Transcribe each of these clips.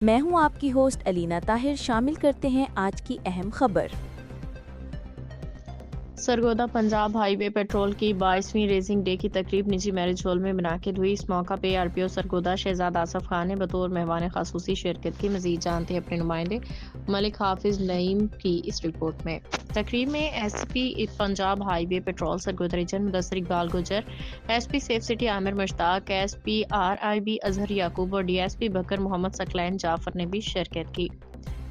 میں ہوں آپ کی ہوسٹ علینا طاہر۔ شامل کرتے ہیں آج کی اہم خبر۔ Sargodha Punjab highway petrol کی 22ویں ریزنگ ڈے کی تقریب نجی میرج ہال میں منعقد ہوئی۔ اس موقع پہ آر پی او سرگودا شہزاد آصف خان نے بطور مہمان خصوصی شرکت کی۔ مزید جانتے ہیں اپنے نمائندے ملک حافظ نعیم کی اس رپورٹ میں۔ تقریب میں S P Punjab highway patrol Sargodha region Mudassar Iqbal Gujjar, S P safe city Amir Mushtaq, S P R I B Azhar Yaqoob اور ڈی ایس پی بکر محمد ثقلین جعفر نے بھی شرکت کی۔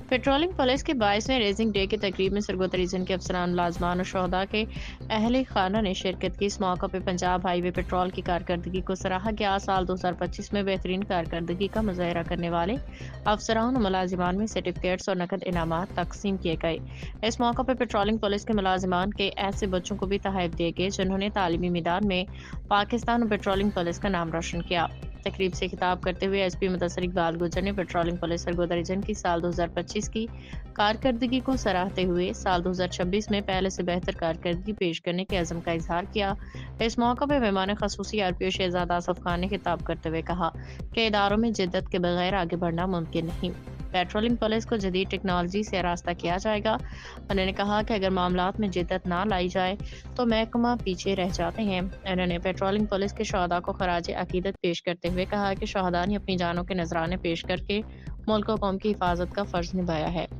پیٹرولنگ پولیس کے 22ویں ریزنگ ڈے کی تقریب میں سرگودا ریجن کے افسران، ملازمان اور شہداء کے اہل خانہ نے شرکت کی۔ اس موقع پہ پنجاب ہائی وے پیٹرول کی کارکردگی کو سراہا گیا۔ سال 2025 میں بہترین کارکردگی کا مظاہرہ کرنے والے افسران اور ملازمان میں سرٹیفکیٹس اور نقد انعامات تقسیم کیے گئے۔ اس موقع پہ پیٹرولنگ پولیس کے ملازمان کے ایسے بچوں کو بھی تحائف دیے گئے جنہوں نے تعلیمی میدان میں پاکستان اور پیٹرولنگ پولیس کا نام روشن کیا۔ تقریب سے خطاب کرتے ہوئے ایس پی مدثر اقبال گجر نے پیٹرولنگ پولیس سرگودا ریجن کی سال 2025 کی کارکردگی کو سراہتے ہوئے سال 2026 میں پہلے سے بہتر کارکردگی پیش کرنے کے عزم کا اظہار کیا۔ اس موقع پہ مہمان خصوصی آر پی او شہزاد آصف خان نے خطاب کرتے ہوئے کہا کہ اداروں میں جدت کے بغیر آگے بڑھنا ممکن نہیں۔ پیٹرولنگ پولیس کو جدید ٹیکنالوجی سے آراستہ کیا جائے گا۔ انہوں نے کہا کہ اگر معاملات میں جدت نہ لائی جائے تو محکمہ پیچھے رہ جاتے ہیں۔ انہوں نے پیٹرولنگ پولیس کے شہداء کو خراج عقیدت پیش کرتے ہوئے کہا کہ شہداء نے اپنی جانوں کے نذرانے پیش کر کے ملک و قوم کی حفاظت کا فرض نبھایا ہے۔